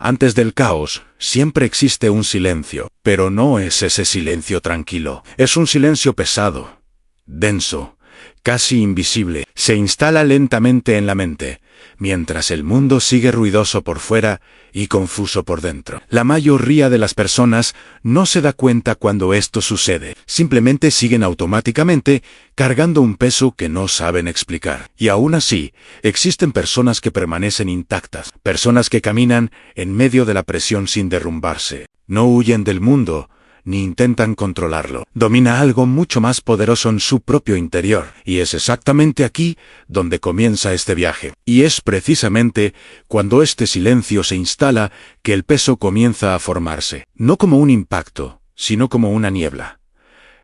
Antes del caos, siempre existe un silencio, pero no es ese silencio tranquilo. Es un silencio pesado, denso, casi invisible. Se instala lentamente en la mente, mientras el mundo sigue ruidoso por fuera y confuso por dentro. La mayoría de las personas no se da cuenta cuando esto sucede. Simplemente siguen automáticamente cargando un peso que no saben explicar. Y aún así, existen personas que permanecen intactas, personas que caminan en medio de la presión sin derrumbarse. No huyen del mundo, ni intentan controlarlo. Domina algo mucho más poderoso en su propio interior. Y es exactamente aquí donde comienza este viaje. Y es precisamente cuando este silencio se instala que el peso comienza a formarse. No como un impacto, sino como una niebla.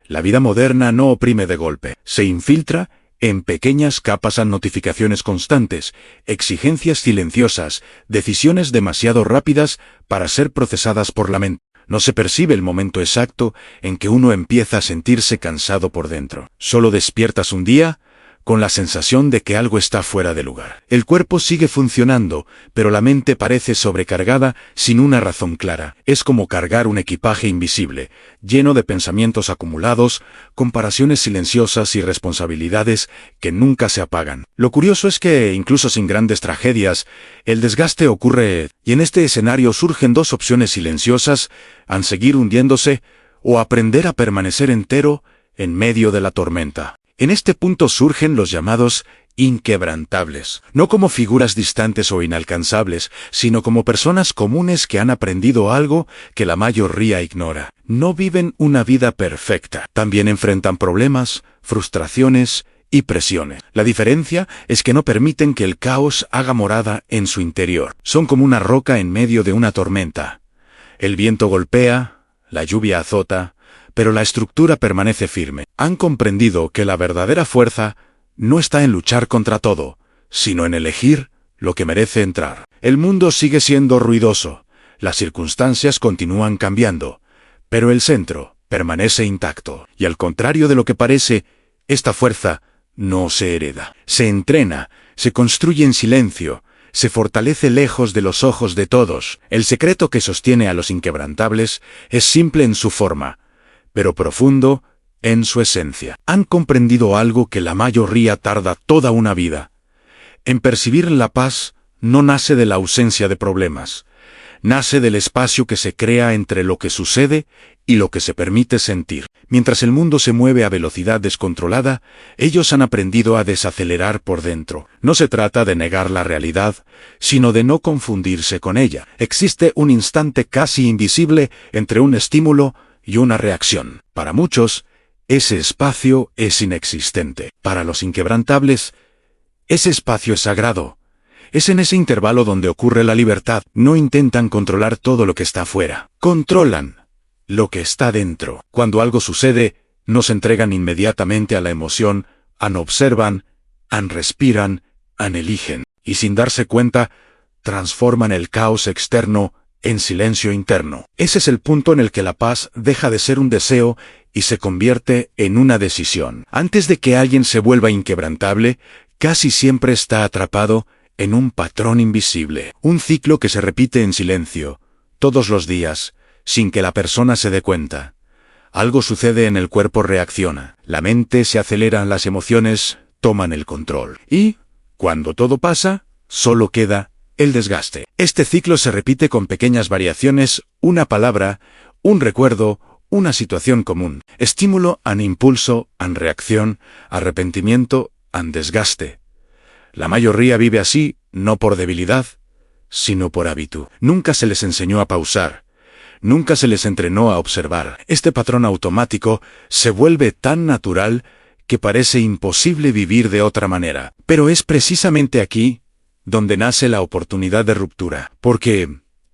La vida moderna no oprime de golpe. Se infiltra en pequeñas capas a notificaciones constantes, exigencias silenciosas, decisiones demasiado rápidas para ser procesadas por la mente. No se percibe el momento exacto en que uno empieza a sentirse cansado por dentro. Solo despiertas un día con la sensación de que algo está fuera de lugar. El cuerpo sigue funcionando, pero la mente parece sobrecargada sin una razón clara. Es como cargar un equipaje invisible, lleno de pensamientos acumulados, comparaciones silenciosas y responsabilidades que nunca se apagan. Lo curioso es que, incluso sin grandes tragedias, el desgaste ocurre, y en este escenario surgen dos opciones silenciosas: a seguir hundiéndose o aprender a permanecer entero en medio de la tormenta. En este punto surgen los llamados inquebrantables, no como figuras distantes o inalcanzables, sino como personas comunes que han aprendido algo que la mayoría ignora. No viven una vida perfecta, también enfrentan problemas, frustraciones y presiones. La diferencia es que no permiten que el caos haga morada en su interior. Son como una roca en medio de una tormenta. El viento golpea, la lluvia azota, pero la estructura permanece firme. Han comprendido que la verdadera fuerza no está en luchar contra todo, sino en elegir lo que merece entrar. El mundo sigue siendo ruidoso, las circunstancias continúan cambiando, pero el centro permanece intacto. Y al contrario de lo que parece, esta fuerza no se hereda. Se entrena, se construye en silencio, se fortalece lejos de los ojos de todos. El secreto que sostiene a los inquebrantables es simple en su forma, pero profundo en su esencia. Han comprendido algo que la mayoría tarda toda una vida. En percibir la paz no nace de la ausencia de problemas, nace del espacio que se crea entre lo que sucede y lo que se permite sentir. Mientras el mundo se mueve a velocidad descontrolada, ellos han aprendido a desacelerar por dentro. No se trata de negar la realidad, sino de no confundirse con ella. Existe un instante casi invisible entre un estímulo y una reacción. Para muchos, ese espacio es inexistente. Para los inquebrantables, ese espacio es sagrado. Es en ese intervalo donde ocurre la libertad. No intentan controlar todo lo que está afuera. Controlan lo que está dentro. Cuando algo sucede, no se entregan inmediatamente a la emoción, observan, respiran, eligen. Y sin darse cuenta, transforman el caos externo en silencio interno. Ese es el punto en el que la paz deja de ser un deseo y se convierte en una decisión. Antes de que alguien se vuelva inquebrantable, casi siempre está atrapado en un patrón invisible, un ciclo que se repite en silencio, todos los días, sin que la persona se dé cuenta. Algo sucede en el cuerpo, reacciona, la mente se acelera, las emociones toman el control. Y, cuando todo pasa, solo queda el desgaste. Este ciclo se repite con pequeñas variaciones: una palabra, un recuerdo, una situación común. Estímulo, impulso, reacción, arrepentimiento, desgaste. La mayoría vive así, no por debilidad, sino por hábito. Nunca se les enseñó a pausar. Nunca se les entrenó a observar. Este patrón automático se vuelve tan natural que parece imposible vivir de otra manera. Pero es precisamente aquí donde nace la oportunidad de ruptura. Porque,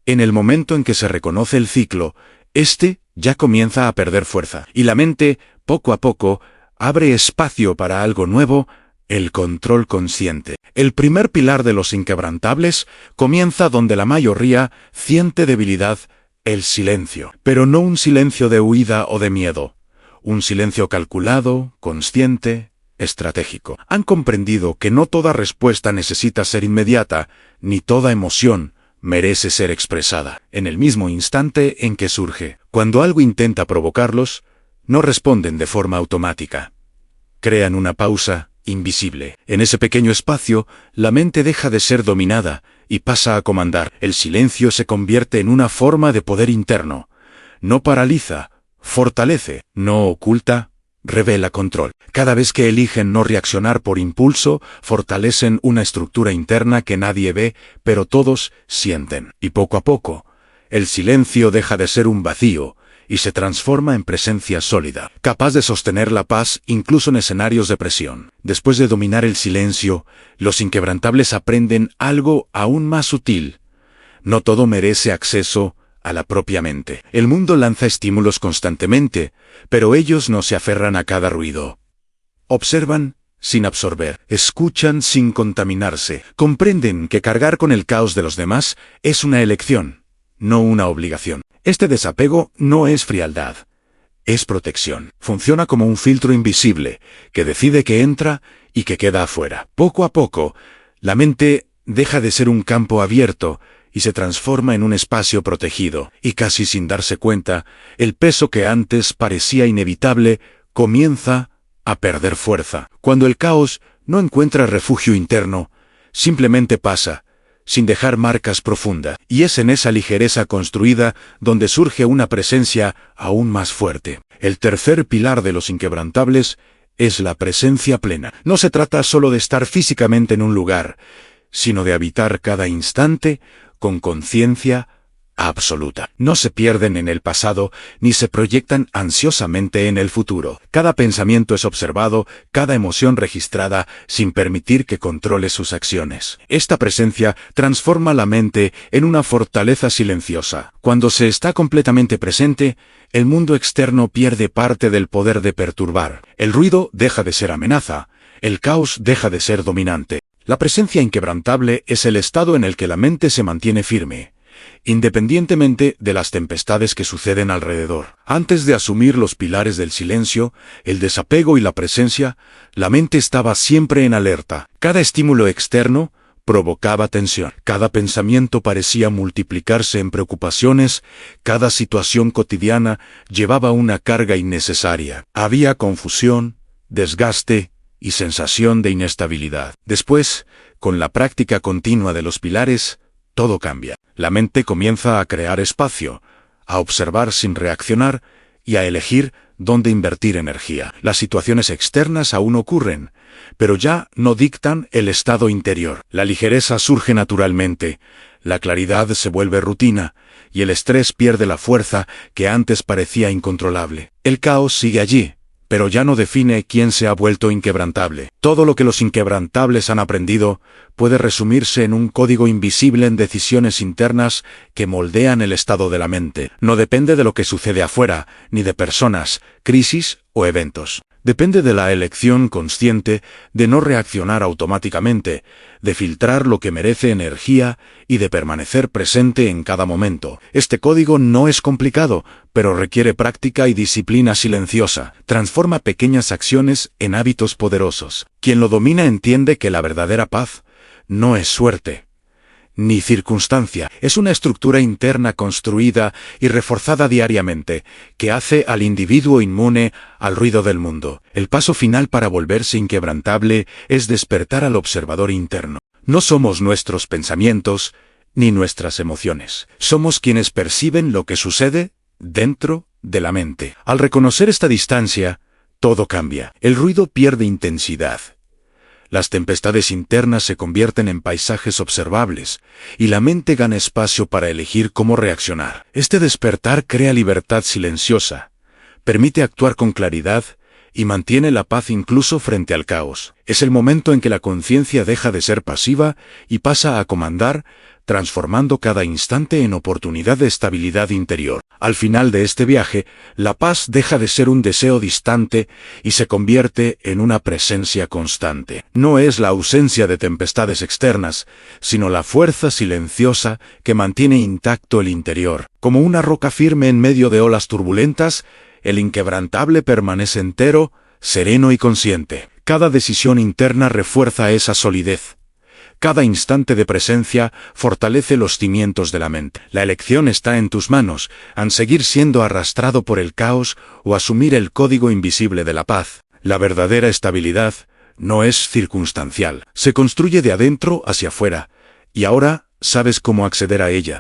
en el momento en que se reconoce el ciclo, este ya comienza a perder fuerza. Y la mente, poco a poco, abre espacio para algo nuevo: el control consciente. El primer pilar de los inquebrantables comienza donde la mayoría siente debilidad: el silencio. Pero no un silencio de huida o de miedo. Un silencio calculado, consciente, estratégico. Han comprendido que no toda respuesta necesita ser inmediata, ni toda emoción merece ser expresada, en el mismo instante en que surge. Cuando algo intenta provocarlos, no responden de forma automática. Crean una pausa invisible. En ese pequeño espacio, la mente deja de ser dominada y pasa a comandar. El silencio se convierte en una forma de poder interno. No paraliza, fortalece, no oculta, revela control. Cada vez que eligen no reaccionar por impulso, fortalecen una estructura interna que nadie ve, pero todos sienten. Y poco a poco, el silencio deja de ser un vacío y se transforma en presencia sólida, capaz de sostener la paz incluso en escenarios de presión. Después de dominar el silencio, los inquebrantables aprenden algo aún más sutil. No todo merece acceso a la propia mente. El mundo lanza estímulos constantemente, pero ellos no se aferran a cada ruido. Observan sin absorber, escuchan sin contaminarse, comprenden que cargar con el caos de los demás es una elección, no una obligación. Este desapego no es frialdad, es protección. Funciona como un filtro invisible que decide que entra y que queda afuera. Poco a poco, la mente deja de ser un campo abierto y se transforma en un espacio protegido, y casi sin darse cuenta, el peso que antes parecía inevitable comienza a perder fuerza. Cuando el caos no encuentra refugio interno, simplemente pasa, sin dejar marcas profundas, y es en esa ligereza construida donde surge una presencia aún más fuerte. El tercer pilar de los inquebrantables es la presencia plena. No se trata solo de estar físicamente en un lugar, sino de habitar cada instante con conciencia absoluta. No se pierden en el pasado ni se proyectan ansiosamente en el futuro. Cada pensamiento es observado, cada emoción registrada, sin permitir que controle sus acciones. Esta presencia transforma la mente en una fortaleza silenciosa. Cuando se está completamente presente, el mundo externo pierde parte del poder de perturbar. El ruido deja de ser amenaza, el caos deja de ser dominante. La presencia inquebrantable es el estado en el que la mente se mantiene firme, independientemente de las tempestades que suceden alrededor. Antes de asumir los pilares del silencio, el desapego y la presencia, la mente estaba siempre en alerta. Cada estímulo externo provocaba tensión. Cada pensamiento parecía multiplicarse en preocupaciones, cada situación cotidiana llevaba una carga innecesaria. Había confusión, desgaste y sensación de inestabilidad. Después, con la práctica continua de los pilares, todo cambia. La mente comienza a crear espacio, a observar sin reaccionar y a elegir dónde invertir energía. Las situaciones externas aún ocurren, pero ya no dictan el estado interior. La ligereza surge naturalmente, la claridad se vuelve rutina y el estrés pierde la fuerza que antes parecía incontrolable. El caos sigue allí, pero ya no define quién se ha vuelto inquebrantable. Todo lo que los inquebrantables han aprendido puede resumirse en un código invisible en decisiones internas que moldean el estado de la mente. No depende de lo que sucede afuera, ni de personas, crisis o eventos. Depende de la elección consciente de no reaccionar automáticamente, de filtrar lo que merece energía y de permanecer presente en cada momento. Este código no es complicado, pero requiere práctica y disciplina silenciosa. Transforma pequeñas acciones en hábitos poderosos. Quien lo domina entiende que la verdadera paz no es suerte ni circunstancia, es una estructura interna construida y reforzada diariamente, que hace al individuo inmune al ruido del mundo. El paso final para volverse inquebrantable es despertar al observador interno. No somos nuestros pensamientos ni nuestras emociones. Somos quienes perciben lo que sucede dentro de la mente. Al reconocer esta distancia, todo cambia. El ruido pierde intensidad. Las tempestades internas se convierten en paisajes observables, y la mente gana espacio para elegir cómo reaccionar. Este despertar crea libertad silenciosa, permite actuar con claridad y mantiene la paz incluso frente al caos. Es el momento en que la conciencia deja de ser pasiva y pasa a comandar, transformando cada instante en oportunidad de estabilidad interior. Al final de este viaje, la paz deja de ser un deseo distante y se convierte en una presencia constante. No es la ausencia de tempestades externas, sino la fuerza silenciosa que mantiene intacto el interior. Como una roca firme en medio de olas turbulentas, el inquebrantable permanece entero, sereno y consciente. Cada decisión interna refuerza esa solidez. Cada instante de presencia fortalece los cimientos de la mente. La elección está en tus manos, en seguir siendo arrastrado por el caos o asumir el código invisible de la paz. La verdadera estabilidad no es circunstancial, se construye de adentro hacia afuera, y ahora sabes cómo acceder a ella.